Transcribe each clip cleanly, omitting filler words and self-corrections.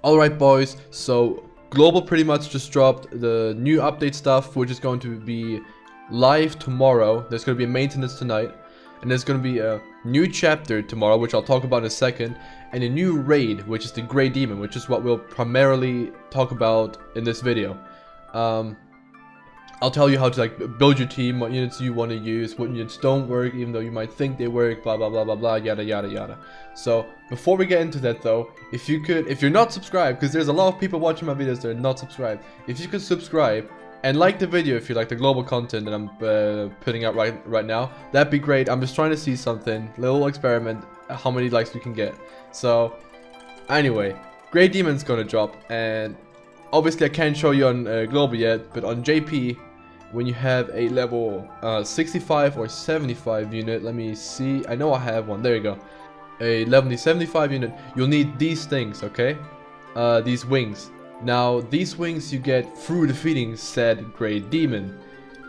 Alright boys, so Global pretty much just dropped the new update stuff, which is going to be live tomorrow. There's going to be a maintenance tonight, and there's going to be a new chapter tomorrow, which I'll talk about in a second, and a new raid, which is the Grey Demon, which is what we'll primarily talk about in this video. I'll tell you how to like build your team, what units you want to use, what units don't work, even though you might think they work, blah blah blah blah blah, yada yada yada. So before we get into that though, if you're not subscribed, because there's a lot of people watching my videos that are not subscribed, if you could subscribe and like the video if you like the global content that I'm putting out right now, that'd be great. I'm just trying to see something, little experiment, how many likes we can get. So anyway, Grey Demon's gonna drop, and obviously I can't show you on global yet, but on JP, when you have a level 65 or 75 unit, let me see, I know I have one, there you go, a level 75 unit, you'll need these things, okay? These wings. Now these wings you get through defeating said Grey Demon,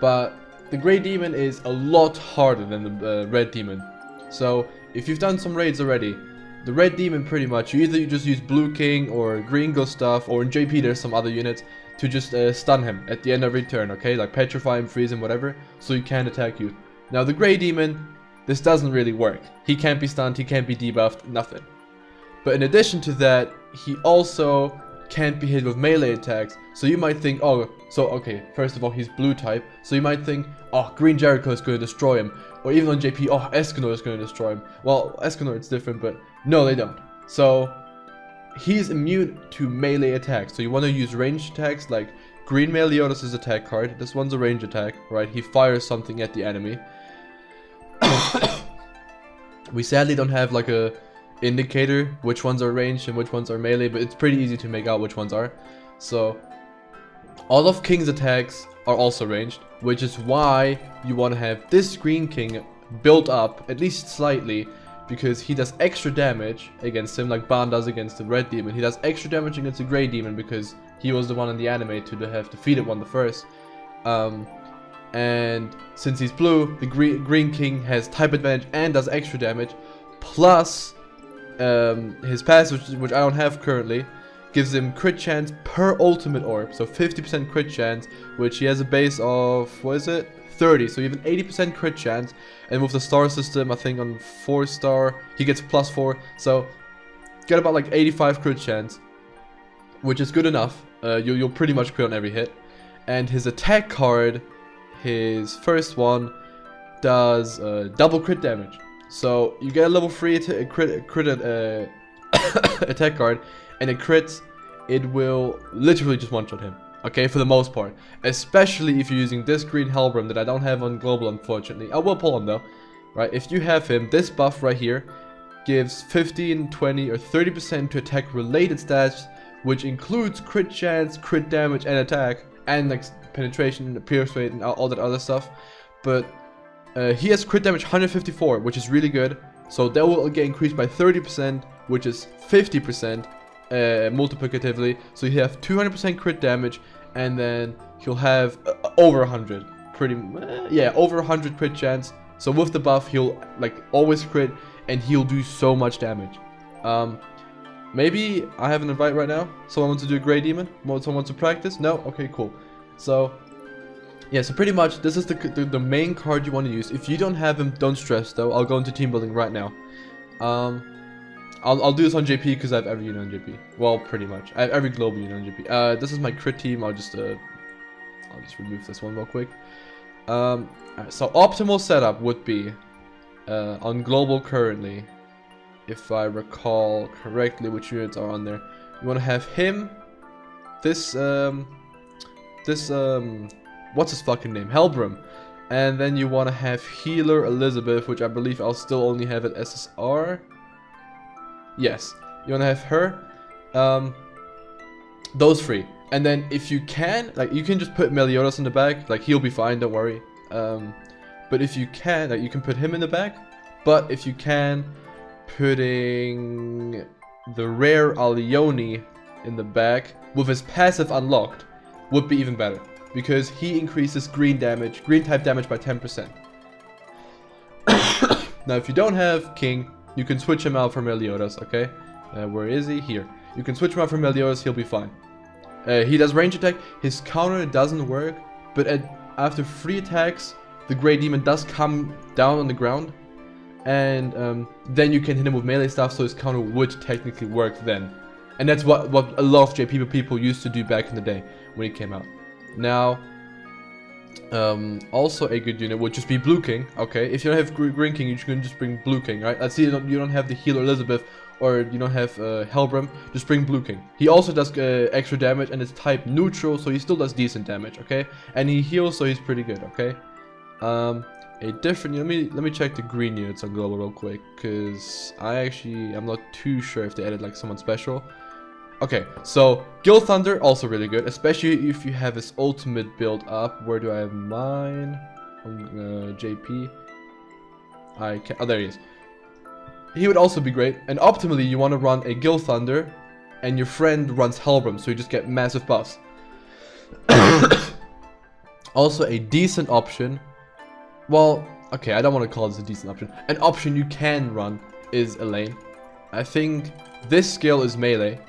but the Grey Demon is a lot harder than the Red Demon. So if you've done some raids already, the Red Demon pretty much, you just use Blue King or Green Ghost stuff, or in JP there's some other units to just stun him at the end of every turn, okay? Like petrify him, freeze him, whatever, so he can't attack you. Now the Grey Demon, this doesn't really work. He can't be stunned, he can't be debuffed, nothing. But in addition to that, he also can't be hit with melee attacks. So you might think, oh, so okay, first of all, he's blue type, so you might think, oh, Green Jericho is going to destroy him. Or even on JP, oh, Escanor is going to destroy him. Well, Escanor, it's different, but no, they don't. So he's immune to melee attacks, so you want to use ranged attacks like Green Meliodas' attack card. This one's a range attack, right? He fires something at the enemy. We sadly don't have like a indicator which ones are ranged and which ones are melee, but it's pretty easy to make out which ones are. So all of King's attacks are also ranged, which is why you want to have this Green King built up at least slightly, because he does extra damage against him, like Ban does against the Red Demon. He does extra damage against the Grey Demon because he was the one in the anime to have defeated one the first. And since he's blue, the Green King has type advantage and does extra damage, plus his passive, which I don't have currently, gives him crit chance per ultimate orb, so 50% crit chance, which he has a base of, what is it? 30, so you have an 80% crit chance, and with the star system, I think on 4-star, he gets +4, so get about like 85 crit chance, which is good enough. You'll pretty much crit on every hit. And his attack card, his first one, does double crit damage. So you get a level 3 attack card, and it crits, it will literally just one-shot him. Okay, for the most part, especially if you're using this Green Helbram that I don't have on global, unfortunately. I will pull him though, right? If you have him, this buff right here gives 15, 20, or 30% to attack related stats, which includes crit chance, crit damage, and attack, and like penetration, pierce rate, and all that other stuff. But he has crit damage 154, which is really good. So that will get increased by 30%, which is 50%. Multiplicatively, so you have 200% crit damage, and then he'll have over 100, over 100 crit chance. So with the buff, he'll like always crit, and he'll do so much damage. Maybe I have an invite right now. Someone wants to do a Grey Demon? Someone wants to practice? No? Okay, cool. So yeah, so pretty much this is the main card you want to use. If you don't have him, don't stress though. I'll go into team building right now. I'll do this on JP because I have every unit on JP. Well, pretty much. I have every global unit on JP. This is my crit team. I'll just remove this one real quick. Alright, so optimal setup would be on global currently, if I recall correctly which units are on there. You want to have him, this what's his fucking name? Helbram. And then you want to have healer Elizabeth, which I believe I'll still only have at SSR. Yes, you want to have her, those three. And then if you can, like, you can just put Meliodas in the back, like, he'll be fine, don't worry. But if you can, like, you can put him in the back, but if you can, putting the rare Alioni in the back with his passive unlocked would be even better, because he increases green type damage by 10%. Now if you don't have King, you can switch him out for Meliodas, okay? Where is he? Here. You can switch him out for Meliodas, he'll be fine. He does range attack. His counter doesn't work, but after 3 attacks, the Grey Demon does come down on the ground, and then you can hit him with melee stuff, so his counter would technically work then. And that's what a lot of JP people used to do back in the day when it came out. Now, also a good unit would just be Blue King. Okay, if you don't have Green King, you can just bring Blue King, right? Let's see you don't have the healer Elizabeth, or you don't have Helbram, just bring Blue King. He also does extra damage, and it's type neutral, so he still does decent damage, okay? And he heals, so he's pretty good, okay? A different, let me check the green units on global real quick, because I'm not too sure if they added like someone special. Okay, so Gil Thunder, also really good, especially if you have his ultimate build up. Where do I have mine? On JP. Oh, there he is. He would also be great, and optimally you want to run a Gil Thunder, and your friend runs Helbram, so you just get massive buffs. Also a decent option, well, okay, I don't want to call this a decent option. An option you can run is Elaine. I think this skill is melee,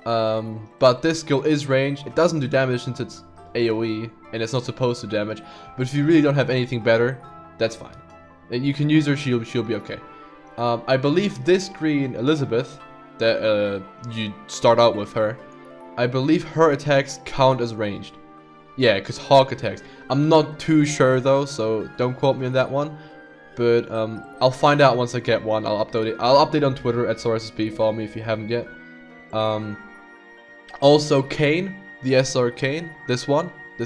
but this skill is range. It doesn't do damage since it's AoE, and it's not supposed to damage, but if you really don't have anything better, that's fine. You can use her, she'll be okay. I believe this green Elizabeth, that you start out with her, I believe her attacks count as ranged. Yeah, because Hawk attacks. I'm not too sure though, so don't quote me on that one. But I'll find out once I get one. I'll update it. I'll update on Twitter at SoraSSB. Follow me if you haven't yet. Also Kane, the SR Kane, this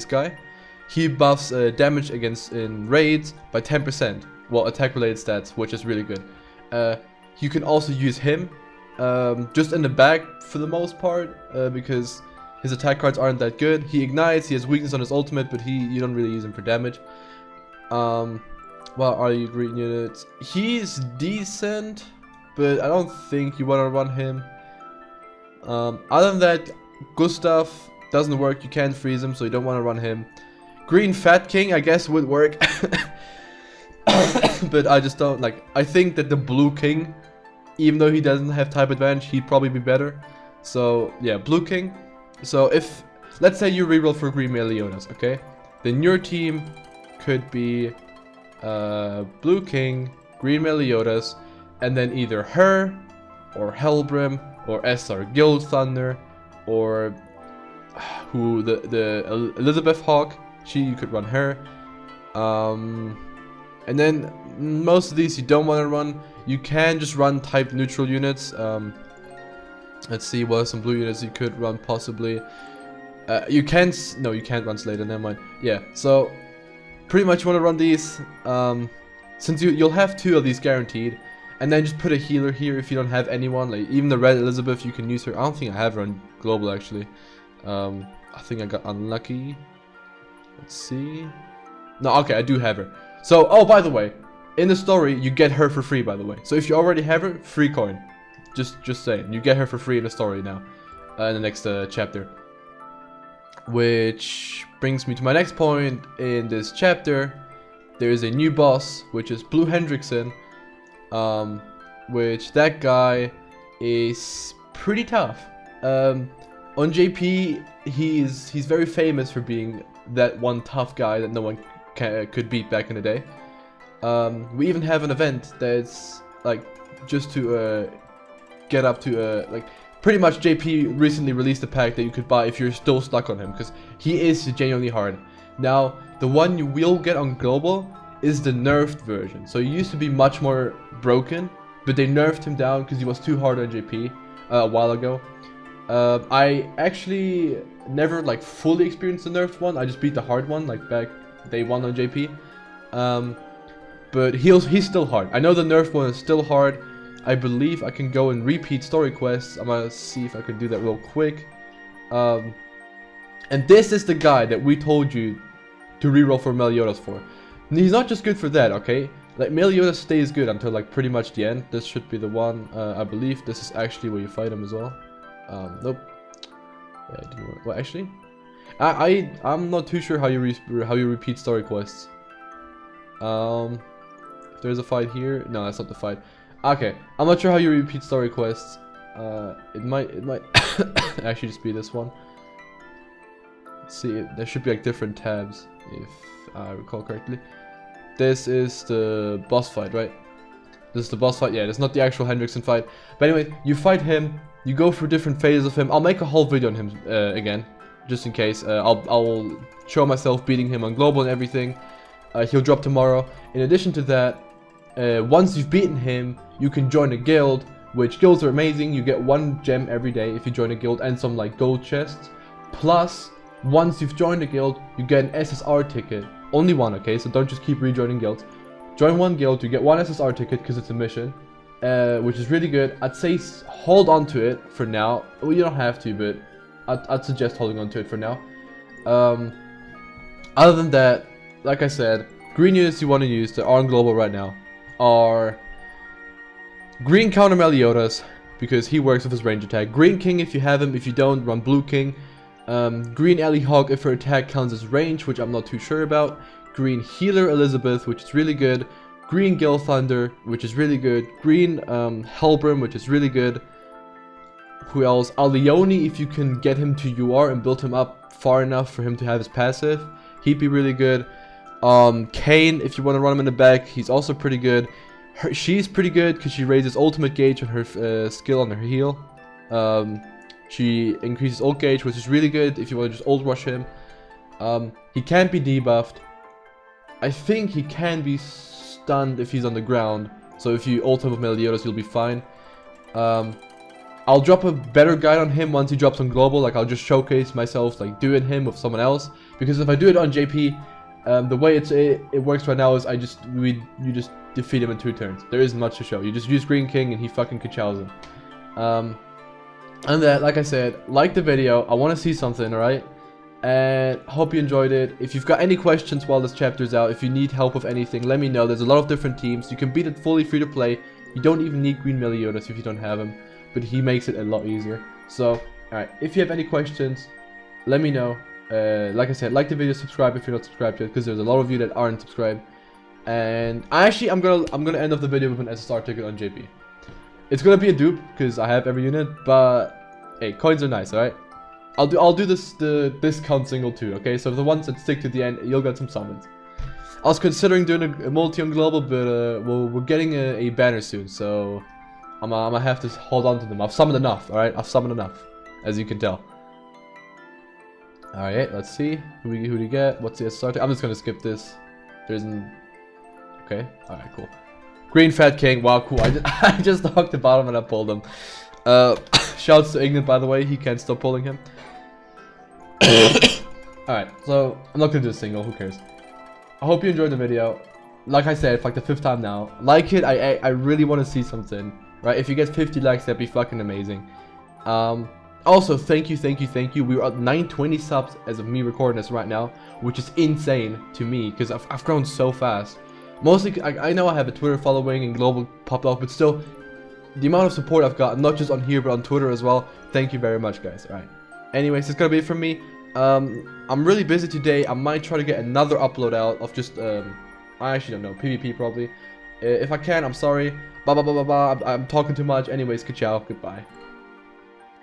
guy, he buffs damage against in raids by 10%. Well, attack related stats, which is really good. You can also use him just in the back for the most part, because his attack cards aren't that good. He ignites, he has weakness on his ultimate, but you don't really use him for damage. Well, are you green units? He's decent, but I don't think you want to run him. Other than that, Gustav doesn't work. You can't freeze him, so you don't want to run him. Green Fat King, I guess, would work. But I just don't like. I think that the Blue King, even though he doesn't have type advantage, he'd probably be better. So yeah, Blue King. So if, let's say you reroll for Green Meliodas, okay? Then your team could be Blue King, Green Meliodas, and then either her, or Helbram, or SR Gil Thunder, or the Elizabeth Hawk. You could run her. And then most of these you don't want to run. You can just run type neutral units. Let's see, what are some blue units you could run possibly. You can't run Slater, never mind. Yeah, so pretty much you want to run these, since you'll have 2 of these guaranteed, and then just put a healer here if you don't have anyone. Like even the red Elizabeth, you can use her. I don't think I have her on global actually. I think I got unlucky. Let's see. No, okay, I do have her. So, oh, by the way, in the story you get her for free, by the way. So if you already have her, free coin. Just saying, you get her for free in the story now, in the next chapter. Which brings me to my next point in this chapter. There is a new boss, which is Blue Hendrickson, which that guy is pretty tough. On JP, he's very famous for being that one tough guy that no one could beat back in the day. We even have an event that's like just to get up to like pretty much JP recently released a pack that you could buy if you're still stuck on him, because he is genuinely hard. Now the one you will get on global is the nerfed version. So he used to be much more broken, but they nerfed him down because he was too hard on JP a while ago. I actually never like fully experienced the nerfed one. I just beat the hard one like back day 1 on JP. But he's still hard. I know the nerfed one is still hard. I believe I can go and repeat story quests. I'm gonna see if I can do that real quick. And this is the guy that we told you to reroll for Meliodas for. And he's not just good for that, okay? Like Meliodas stays good until like pretty much the end. This should be the one. I believe this is actually where you fight him as well. Nope. Yeah, it didn't work. Well, actually, I'm not too sure how you repeat story quests. If there's a fight here, no, that's not the fight. Okay, I'm not sure how you repeat story quests. It might actually just be this one. Let's see, there should be like different tabs if I recall correctly. This is the boss fight, right? This is the boss fight. Yeah, it's not the actual Hendrickson fight. But anyway, you fight him. You go through different phases of him. I'll make a whole video on him again, just in case. I'll show myself beating him on global and everything. He'll drop tomorrow. In addition to that, once you've beaten him, you can join a guild, which guilds are amazing. You get 1 gem every day if you join a guild and some like gold chests. Plus, once you've joined a guild, you get an SSR ticket. Only one, okay? So don't just keep rejoining guilds. Join one guild, you get 1 SSR ticket because it's a mission, which is really good. I'd say hold on to it for now. Well, you don't have to, but I'd suggest holding on to it for now. Other than that, like I said, green units you want to use that are on global right now are green counter Meliodas, because he works with his range attack. Green King if you have him. If you don't, run Blue King. Green Ellie Hawk if her attack counts as range, which I'm not too sure about. Green Healer Elizabeth, which is really good. Green Gale Thunder, which is really good. Green Hellbrim, which is really good. Who else? Allioni, if you can get him to UR and build him up far enough for him to have his passive, he'd be really good. Kane, if you want to run him in the back, he's also pretty good. She's pretty good because she raises ultimate gauge on her skill on her heal. She increases ult gauge, which is really good if you want to just ult rush him. He can't be debuffed. I think he can be stunned if he's on the ground. So if you ult him with Meliodas, you'll be fine. I'll drop a better guide on him once he drops on global. Like, I'll just showcase myself like doing him with someone else. Because if I do it on JP, the way it works right now is you just defeat him in 2 turns. There isn't much to show. You just use Green King and he fucking ka-chows him. And that, like I said, like the video. I want to see something, alright? And hope you enjoyed it. If you've got any questions while this chapter's out, if you need help with anything, let me know. There's a lot of different teams. You can beat it fully free to play. You don't even need Green Meliodas if you don't have him, but he makes it a lot easier. So, alright, if you have any questions, let me know. Like I said, like the video, subscribe if you're not subscribed yet, because there's a lot of you that aren't subscribed. And I'm gonna end off the video with an SSR ticket on JP. It's gonna be a dupe because I have every unit, but hey, coins are nice, alright? I'll do the discount single too, okay? So the ones that stick to the end, you'll get some summons. I was considering doing a multi on global, but we're getting a banner soon, so I'm gonna have to hold on to them. I've summoned enough, alright? I've summoned enough, as you can tell. Alright, let's see. Who do we get? What's the SSR? I'm just gonna skip this. There isn't... Okay, alright, cool. Green Fat King, wow, cool. I just knocked the bottom and I pulled him. Shouts to Ignat, by the way, he can't stop pulling him. Alright, so I'm not gonna do a single, who cares. I hope you enjoyed the video. Like I said, for like the 5th time now. Like it, I really want to see something. Right, if you get 50 likes, that'd be fucking amazing. Also, thank you. We're at 920 subs as of me recording this right now, which is insane to me, because I've grown so fast. Mostly, I know I have a Twitter following and global popped off, but still, the amount of support I've got, not just on here, but on Twitter as well. Thank you very much, guys. Alright. Anyways, it's gonna be it from me. I'm really busy today. I might try to get another upload out of just, I actually don't know, PvP probably. If I can, I'm sorry. Blah, blah, blah, blah, blah. I'm talking too much. Anyways, ciao. Goodbye.